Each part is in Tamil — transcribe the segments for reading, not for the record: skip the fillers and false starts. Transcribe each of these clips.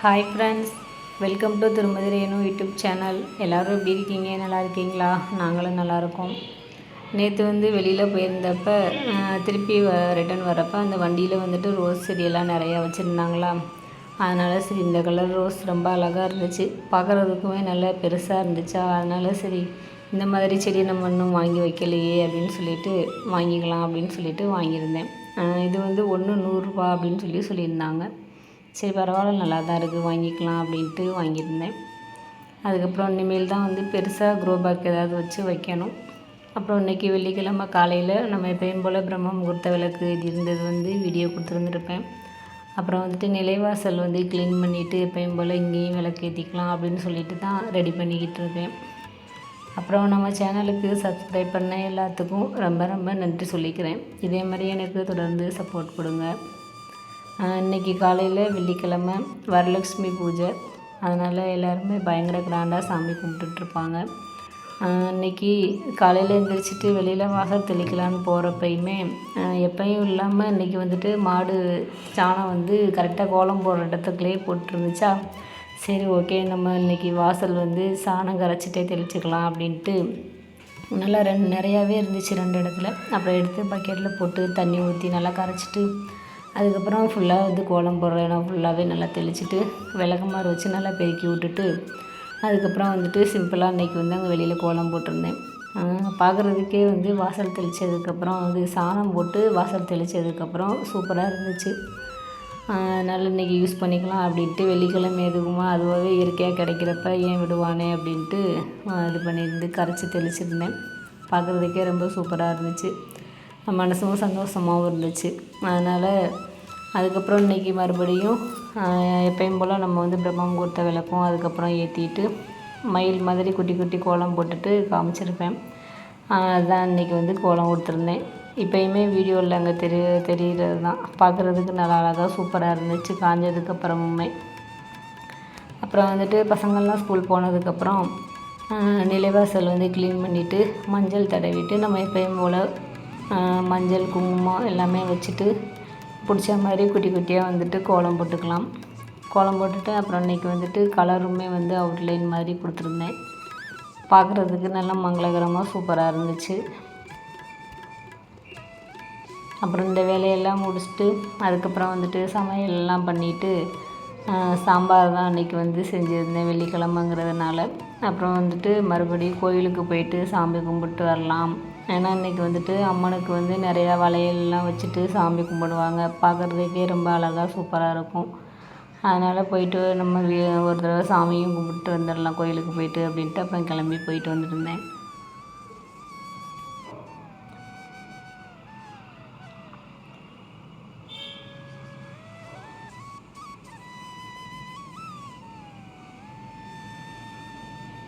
ஹாய் ஃப்ரெண்ட்ஸ், வெல்கம் டு திருமதி ரேணு யூடியூப் சேனல். எல்லோரும் எப்படி இருக்கீங்க? நல்லா இருக்கீங்களா? நாங்களும் நல்லாயிருக்கோம். நேற்று வெளியில் போயிருந்தப்போ திருப்பி ரிட்டன் வரப்போ அந்த வண்டியில் ரோஸ் செடியெல்லாம் நிறையா வச்சுருந்தாங்களா. அதனால் சரி, இந்த கலர் ரோஸ் ரொம்ப அழகாக இருந்துச்சு, பார்க்குறதுக்குமே நல்லா பெருசாக இருந்துச்சா. அதனால் சரி, இந்த மாதிரி செடி நம்ம இன்னும் வாங்கி வைக்கலையே அப்படின்னு சொல்லிட்டு வாங்கிக்கலாம் அப்படின்னு சொல்லிட்டு வாங்கியிருந்தேன். இது ஒன்று 100 அப்படின்னு சொல்லியிருந்தாங்க. சரி, பரவாயில்ல, நல்லா தான் இருக்குது, வாங்கிக்கலாம் அப்படின்ட்டு வாங்கியிருந்தேன். அதுக்கப்புறம் இனிமேல் தான் பெருசாக க்ரோ பேக் ஏதாவது வச்சு வைக்கணும். அப்புறம் இன்றைக்கி வெள்ளிக்கிழமை காலையில் நம்ம எப்பயும் போல் பிரம்ம முகூர்த்த விளக்கு இது இருந்தது வீடியோ கொடுத்துருந்துருப்பேன். அப்புறம் நிலைவாசல் க்ளீன் பண்ணிவிட்டு எப்பயும் போல் இங்கேயும் விளக்கு ஏற்றிக்கலாம் அப்படின்னு சொல்லிட்டு தான் ரெடி பண்ணிக்கிட்டு இருக்கேன். அப்புறம் நம்ம சேனலுக்கு சப்ஸ்கிரைப் பண்ண எல்லாத்துக்கும் ரொம்ப ரொம்ப நன்றி சொல்லிக்கிறேன். இதே மாதிரி எனக்கு தொடர்ந்து சப்போர்ட் கொடுங்க. இன்றைக்கி காலையில் வெள்ளிக்கிழமை வரலட்சுமி பூஜை, அதனால் எல்லாருமே பயங்கர கிராண்டாக சாமி கும்பிட்டுட்ருப்பாங்க. இன்றைக்கி காலையில் எழுந்திரிச்சிட்டு வெளியில் வாசல் தெளிக்கலான்னு போகிறப்பயுமே எப்பயும் இல்லாமல் இன்றைக்கி மாடு சாணம் கரெக்டாக கோலம் போடுற இடத்துக்குள்ளே போட்டுருந்துச்சா. சரி, ஓகே, நம்ம இன்றைக்கி வாசல் சாணம் கரைச்சிட்டே தெளிச்சிக்கலாம் அப்படின்ட்டு நல்லா நிறையாவே இருந்துச்சு 2 இடத்துல. அப்புறம் எடுத்து பக்கெட்டில் போட்டு தண்ணி ஊற்றி நல்லா கரைச்சிட்டு அதுக்கப்புறம் ஃபுல்லாக கோலம் போடுற இடம் ஃபுல்லாகவே நல்லா தெளிச்சிட்டு விளக்கமாறு வச்சு நல்லா பெருக்கி விட்டுட்டு அதுக்கப்புறம் சிம்பிளாக இன்றைக்கி அங்கே வெளியில் கோலம் போட்டிருந்தேன். பார்க்குறதுக்கே வாசல் தெளித்ததுக்கப்புறம் சாணம் போட்டு வாசல் தெளித்ததுக்கப்புறம் சூப்பராக இருந்துச்சு. அதனால் இன்றைக்கி யூஸ் பண்ணிக்கலாம் அப்படின்ட்டு வெள்ளிக்கிழமை எதுக்குமா அதுவாகவே இயற்கையாக கிடைக்கிறப்ப ஏன் விடுவானே அப்படின்ட்டு இது பண்ணியிருந்து கரைச்சி தெளிச்சிருந்தேன். பார்க்குறதுக்கே ரொம்ப சூப்பராக இருந்துச்சு, மனசும் சந்தோஷமாகவும் இருந்துச்சு. அதனால் அதுக்கப்புறம் இன்றைக்கி மறுபடியும் எப்பயும் போல் நம்ம பிரம்ம முகூர்த்த விளக்கும் அதுக்கப்புறம் ஏற்றிட்டு மயில் மாதிரி குட்டி குட்டி கோலம் போட்டுட்டு காமிச்சிருப்பேன். அதுதான் இன்றைக்கி கோலம் கொடுத்துருந்தேன். இப்போயுமே வீடியோவில் அங்கே தெரிகிறது தான், பார்க்குறதுக்கு நல்லா அழகாக சூப்பராக இருந்துச்சு காஞ்சதுக்கப்புறமுமே. அப்புறம் பசங்கள்லாம் ஸ்கூல் போனதுக்கப்புறம் நிலைவாசல் க்ளீன் பண்ணிவிட்டு மஞ்சள் தடவிட்டு நம்ம எப்பயும் போல் மஞ்சள் குங்குமம் எல்லாமே வச்சுட்டு பிடிச்ச மாதிரி குட்டி குட்டியாக கோலம் போட்டுக்கலாம். கோலம் போட்டுட்டு அப்புறம் இன்றைக்கி கலருமே அவுட்லைன் மாதிரி கொடுத்துருந்தேன். பார்க்குறதுக்கு நல்லா மங்களகரமாக சூப்பராக இருந்துச்சு. அப்புறம் இந்த வேலையெல்லாம் முடிச்சுட்டு அதுக்கப்புறம் சமையல்லாம் பண்ணிவிட்டு சாம்பார் தான் அன்றைக்கி செஞ்சுருந்தேன் வெள்ளிக்கிழமைங்கிறதுனால. அப்புறம் மறுபடியும் கோயிலுக்கு போயிட்டு சாமி கும்பிட்டு வரலாம். ஏன்னா இன்றைக்கி அம்மனுக்கு நிறையா வளையல்லாம் வச்சுட்டு சாமி கும்பிடுவாங்க. பார்க்குறதுக்கே ரொம்ப அழகாக சூப்பராக இருக்கும். அதனால் போயிட்டு நம்ம ஒரு தடவை சாமியும் கும்பிட்டு வந்துடலாம் கோயிலுக்கு போயிட்டு அப்படின்ட்டு அப்புறம் கிளம்பி போயிட்டு வந்துருந்தேன்.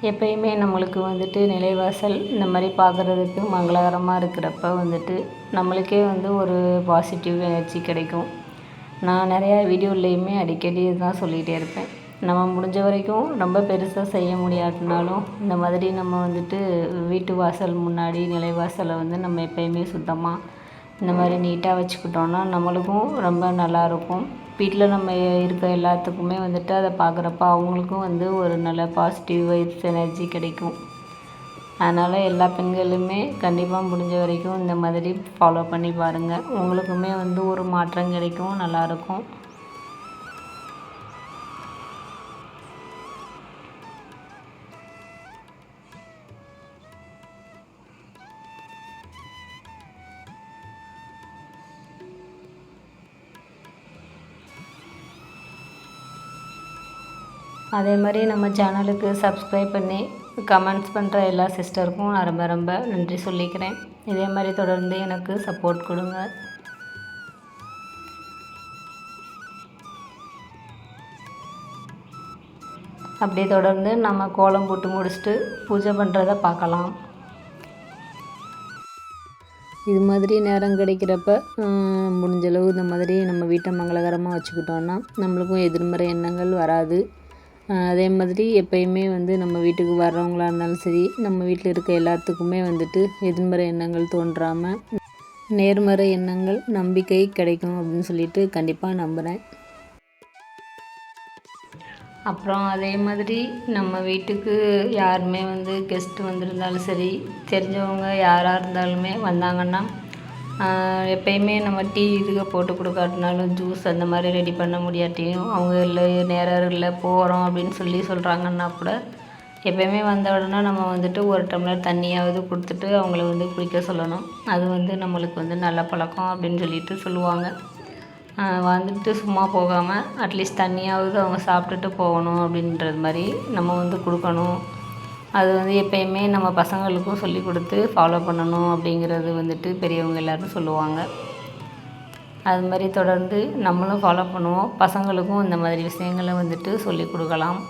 எப்பயுமே நம்மளுக்கு நிலைவாசல் இந்த மாதிரி பார்க்குறதுக்கு மங்களகரமாக இருக்கிறப்ப நம்மளுக்கே ஒரு பாசிட்டிவ் எனர்ஜி கிடைக்கும். நான் நிறையா வீடியோலேயுமே அடிக்கடி இதுதான் சொல்லிகிட்டே இருப்பேன். நம்ம முடிஞ்ச வரைக்கும் ரொம்ப பெருசாக செய்ய முடியாட்டினாலும் இந்த மாதிரி நம்ம வீட்டு வாசல் முன்னாடி நிலைவாசலை நம்ம எப்பயுமே சுத்தமாக இந்த மாதிரி நீட்டாக வச்சுக்கிட்டோன்னா நம்மளுக்கும் ரொம்ப நல்லாயிருக்கும். வீட்டில் நம்ம இருக்க எல்லாத்துக்குமே அதை பார்க்குறப்ப அவங்களுக்கும் ஒரு நல்ல பாசிட்டிவ் வைப்ஸ் எனர்ஜி கிடைக்கும். அதனால் எல்லா பெண்களுமே கண்டிப்பாக முடிஞ்ச வரைக்கும் இந்த மாதிரி ஃபாலோ பண்ணி பாருங்கள். உங்களுக்குமே ஒரு மாற்றம் கிடைக்கும், நல்லாயிருக்கும். அதே மாதிரி நம்ம சேனலுக்கு சப்ஸ்கிரைப் பண்ணி கமெண்ட்ஸ் பண்ணுற எல்லா சிஸ்டருக்கும் நான் ரொம்ப ரொம்ப நன்றி சொல்லிக்கிறேன். இதே மாதிரி தொடர்ந்து எனக்கு சப்போர்ட் கொடுங்க. அப்படியே தொடர்ந்து நம்ம கோலம் போட்டு முடிச்சுட்டு பூஜை பண்ணுறதை பார்க்கலாம். இது மாதிரி நேரம் கிடைக்கிறப்ப முடிஞ்சளவு இந்த மாதிரி நம்ம வீட்டை மங்களகரமாக வச்சுக்கிட்டோன்னா நம்மளுக்கும் எதிர்மறை எண்ணங்கள் வராது. அதே மாதிரி எப்பயுமே நம்ம வீட்டுக்கு வர்றவங்களாக இருந்தாலும் சரி, நம்ம வீட்டில் இருக்க எல்லாத்துக்குமே எதிர்மறை எண்ணங்கள் தோன்றாமல் நேர்மறை எண்ணங்கள் நம்பிக்கை கிடைக்கும் அப்படின்னு சொல்லிட்டு கண்டிப்பாக நம்புகிறேன். அப்புறம் அதே மாதிரி நம்ம வீட்டுக்கு யாருமே வந்து கெஸ்ட்டு வந்திருந்தாலும் சரி, தெரிஞ்சவங்க யாராக இருந்தாலுமே வந்தாங்கன்னா எப்பயுமே நம்ம டீ இதுக போட்டு கொடுக்காட்டினாலும் ஜூஸ் அந்த மாதிரி ரெடி பண்ண முடியாட்டியும் அவங்க இல்லை நேரம் இல்லை போகிறோம் அப்படின்னு சொல்கிறாங்கன்னா கூட எப்பயுமே வந்த உடனே நம்ம வந்துட்டு ஒரு டம்ளர் தண்ணியாவது கொடுத்துட்டு அவங்கள வந்து குடிக்க சொல்லணும். அது வந்து நம்மளுக்கு வந்து நல்ல பழக்கம் அப்படின்னு சொல்லிட்டு சொல்லுவாங்க. வந்துட்டு சும்மா போகாமல் அட்லீஸ்ட் தண்ணியாவது அவங்க சாப்பிட்டுட்டு போகணும் அப்படின்றது மாதிரி நம்ம வந்து கொடுக்கணும். அது வந்து எப்பயுமே நம்ம பசங்களுக்கும் சொல்லி கொடுத்து ஃபாலோ பண்ணணும் அப்படிங்கிறது வந்துட்டு பெரியவங்க எல்லோரும் சொல்லுவாங்க. அது மாதிரி தொடர்ந்து நம்மளும் ஃபாலோ பண்ணுவோம். பசங்களுக்கும் இந்த மாதிரி விஷயங்களை வந்துட்டு சொல்லி கொடுக்கலாம்.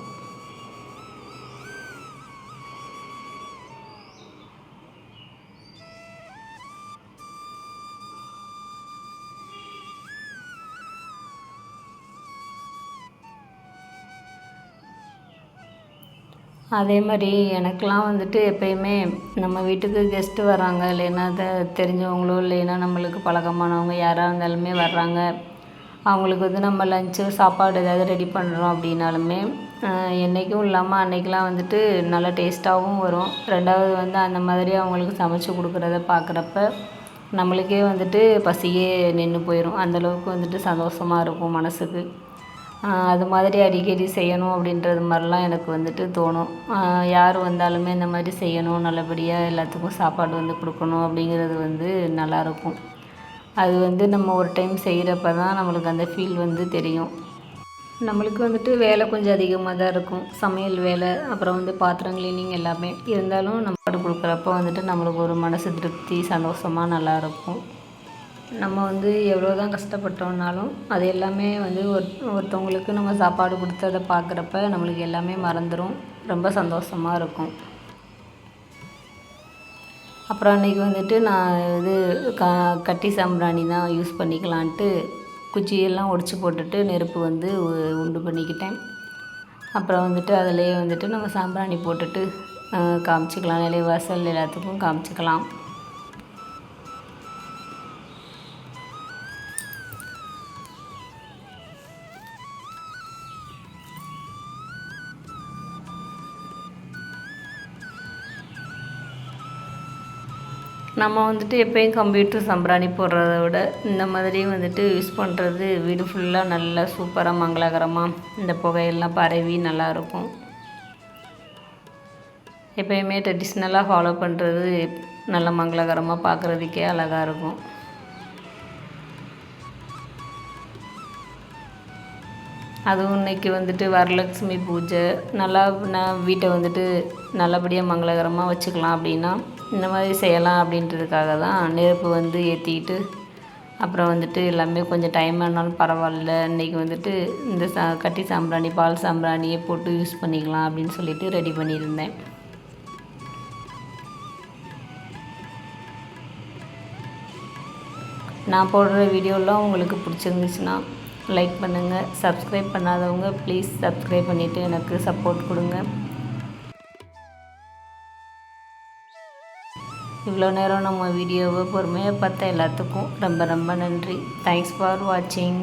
அதே மாதிரி எனக்கெலாம் வந்துட்டு எப்பயுமே நம்ம வீட்டுக்கு கெஸ்ட்டு வர்றாங்க, இல்லைன்னா தெரிஞ்சவங்களோ இல்லைன்னா நம்மளுக்கு பழக்கமானவங்க யாராக இருந்தாலுமே வர்றாங்க, அவங்களுக்கு வந்து நம்ம லஞ்சு சாப்பாடு ஏதாவது ரெடி பண்ணுறோம் அப்படின்னாலுமே என்றைக்கும் இல்லாமல் அன்றைக்கெலாம் வந்துட்டு நல்லா டேஸ்ட்டாகவும் வரும். 2வது வந்து அந்த மாதிரி அவங்களுக்கு சமைச்சு கொடுக்குறத பார்க்குறப்ப நம்மளுக்கே வந்துட்டு பசியே நின்று போயிடும். அந்தளவுக்கு வந்துட்டு சந்தோஷமாக இருக்கும் மனதுக்கு. அது மாதிரி அடிக்கடி செய்யணும் அப்படின்றது மாதிரிலாம் எனக்கு வந்துட்டு தோணும். யார் வந்தாலுமே இந்த மாதிரி செய்யணும், நல்லபடியாக எல்லாத்துக்கும் சாப்பாடு வந்து கொடுக்கணும் அப்படிங்கிறது வந்து நல்லாயிருக்கும். அது வந்து நம்ம ஒரு டைம் செய்கிறப்ப தான் நம்மளுக்கு அந்த ஃபீல் வந்து தெரியும். நம்மளுக்கு வந்துட்டு வேலை கொஞ்சம் அதிகமாக தான் இருக்கும். சமையல் வேலை, அப்புறம் வந்து பாத்திரம் கிளீனிங் எல்லாமே. இருந்தாலும் நம்ம கொடுக்குறப்ப வந்துட்டு நம்மளுக்கு ஒரு மனசு திருப்தி, சந்தோஷமாக நல்லாயிருக்கும். நம்ம வந்து எவ்வளோ தான் கஷ்டப்பட்டோம்னாலும் அது எல்லாமே வந்து ஒருத்தவங்களுக்கு நம்ம சாப்பாடு கொடுத்து அதை பார்க்குறப்ப நம்மளுக்கு எல்லாமே மறந்துடும். ரொம்ப சந்தோஷமாக இருக்கும். அப்புறம் அன்றைக்கி வந்துட்டு நான் இது கட்டி சாம்பிராணி தான் யூஸ் பண்ணிக்கலான்ட்டு குச்சியெல்லாம் ஒடிச்சு போட்டுட்டு நெருப்பு வந்து உண்டு பண்ணிக்கிட்டேன். அப்புறம் வந்துட்டு அதிலேயே வந்துட்டு நம்ம சாம்பிராணி போட்டுட்டு காமிச்சிக்கலாம். நிலைவாசல் எல்லாத்துக்கும் காமிச்சிக்கலாம். நம்ம வந்துட்டு எப்போயும் கம்ப்யூட்டர் சாம்பிராணி போடுறத விட இந்த மாதிரி வந்துட்டு யூஸ் பண்ணுறது வீடு ஃபுல்லாக நல்லா சூப்பராக மங்களகரமாக இந்த புகையெல்லாம் பரவி நல்லாயிருக்கும். எப்போயுமே ட்ரெடிஷ்னலாக ஃபாலோ பண்ணுறது நல்ல மங்களகரமாக பார்க்குறதுக்கே அழகாக இருக்கும். அதுவும் இன்றைக்கி வந்துட்டு வரலட்சுமி பூஜை, நல்லா நான் வீட்டை வந்துட்டு நல்லபடியாக மங்களகரமாக வச்சுக்கலாம் அப்படின்னா இந்த மாதிரி செய்யலாம் அப்படின்றதுக்காக தான் நெருப்பு வந்து ஏற்றிக்கிட்டு அப்புறம் வந்துட்டு எல்லாமே கொஞ்சம் டைம் ஆனாலும் பரவாயில்ல, இன்றைக்கி வந்துட்டு இந்த கட்டி சாம்பிராணி, பால் சாம்பிராணியே போட்டு யூஸ் பண்ணிக்கலாம் அப்படின்னு சொல்லிட்டு ரெடி பண்ணியிருந்தேன். நான் போடுற வீடியோலாம் உங்களுக்கு பிடிச்சிருந்துச்சுன்னா லைக் பண்ணுங்கள். சப்ஸ்கிரைப் பண்ணாதவங்க ப்ளீஸ் சப்ஸ்கிரைப் பண்ணிவிட்டு எனக்கு சப்போர்ட் கொடுங்க. இவ்வளோ நேரம் நம்ம வீடியோவை பொறுமையாக பார்த்த எல்லாத்துக்கும் ரொம்ப ரொம்ப நன்றி. தேங்க்ஸ் ஃபார் வாட்சிங்.